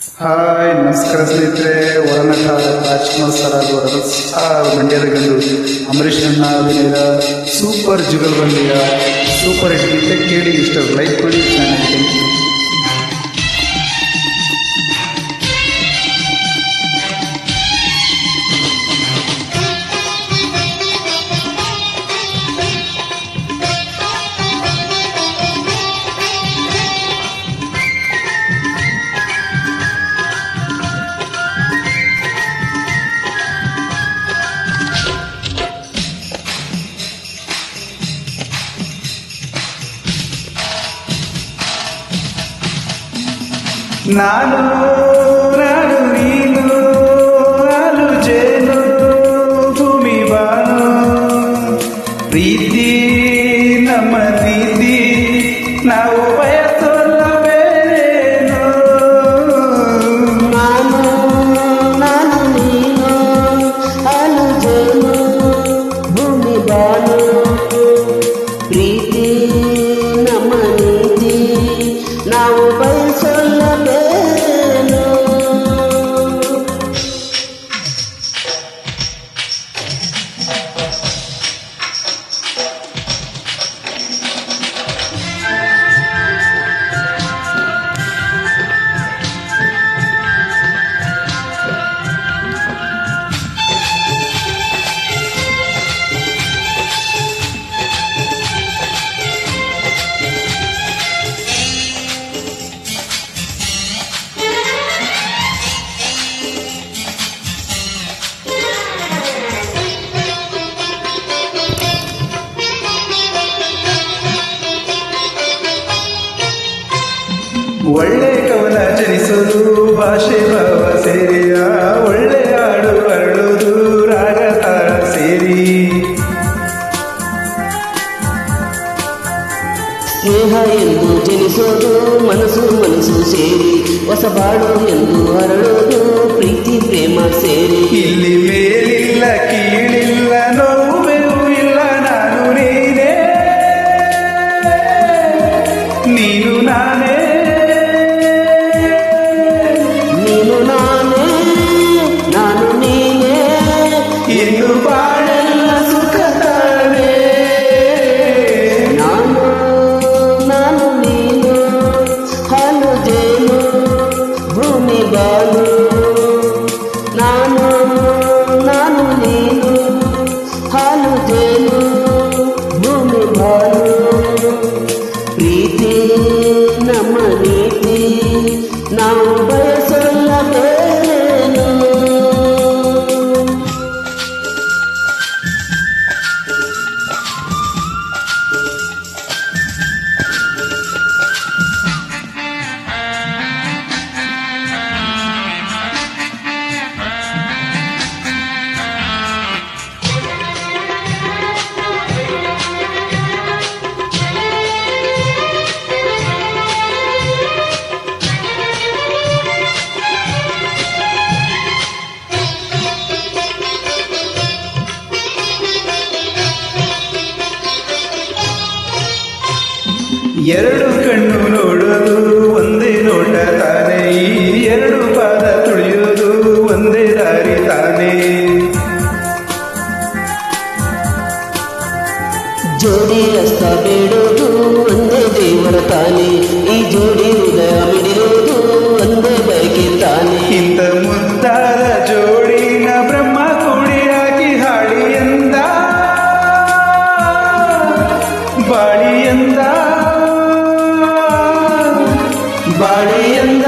Hi, ನಮಸ್ಕಾರ ಸ್ನೇಹಿತರೆ. ಹೊರನಟ Rajkumar sir ಅವರ ಸ್ಟಾರ್ ಮಂಡ್ಯದ ಗಂಡು ಅಂಬರೀಷ್ ಅಣ್ಣ ಅಭಿನಯದ ಸೂಪರ್ ಜುಗಲ್ಬಂದಿಯ ಸೂಪರ್ ಹಿಟ್ ಗೀತೆ ಕೇಳಿ ಇಷ್ಟ ಲೈಕ್ ಕೊಡಿ. ಚೆನ್ನಾಗಿ ನಾನು ನೀನು ಹಾಲು ಜೇನು ಭೂಮಿ ಬಾನು ಪ್ರೀತಿ ನಮ್ಮ ನೀತಿ ನಾವು ಬಯಸೋಲ್ಲ ಬೇರೇನು. ನಾನು ನೀನು ಹಾಲು ಜೇನು ಭೂಮಿ ಬಾನು ಪ್ರೀತಿ ನಮ್ಮ ನೀತಿ ನಾವು ಬಯಸೋಲ್ಲ ಬೇರೇನು. ಒಳ್ಳೆ ಕವನ ಜನಿಸೋದು ಭಾಷೆ ಭಾವ ಸೇರಿಯ ಒಳ್ಳೆ ಹಾಡು ಅರಳೋದು ರಾಗ ತಾಳ ಸೇರಿ. ಸ್ನೇಹ ಎಂದು ಜನಿಸೋದು ಮನಸ್ಸು ಸೇರಿ ಹೊಸ ಬಾಳು ಎಂದು ಹರಳೋದು ಪ್ರೀತಿ ಪ್ರೇಮ ಸೇರಿ. ಇಲ್ಲಿ ಮೇಲಿಲ್ಲ ಕೀಳಿಲ್ಲ ನೋವು ಇಲ್ಲ ನಾನು ನೀನೇ ನೀನು ನಾನೇ ನಾನು ನೀನೇ ಇನ್ನು ಬಾಳೆಲ್ಲ ಸುಖ ತಾನೇ. ನಾನು ನೀನು ಹಾಲು ಜೇನು ಭೂಮಿ ಬಾನು ನಾನು ನೀನು ಹಾಲು ಜೇನು ಭೂಮಿ ಬಾನು ಪ್ರೀತಿ ನಮ್ಮ ನೀತಿ ನಾವು ಬಯಸಲ್ಲ ಬೇರೇನು. ಎರಡು ಕಣ್ಣು ನೋಡೋದು ಒಂದೇ ನೋಟ ತಾನೇ, ಈ ಎರಡು ಪಾದ ತುಳಿಯೋದು ಒಂದೇ ದಾರಿ ತಾನೇ. ಜೋಡಿ ರಸ್ತ ಬೇಡೋದು ಒಂದೇ ದೇವರ ತಾನೆ, ಈ ಜೋಡಿ ಹೃದಯ ಮಿಡಿಯೋದು ಒಂದೇ ಬಯಕೆ ತಾನೆ. ಇಂಥ ಮುದ್ದಾದ ಜೋಡಿನ ಬ್ರಹ್ಮ ಕೂಡಿ ಹಾಕಿ ಹಾಡಿ ಎಂದ ಬಾಳಿ ಎಂದ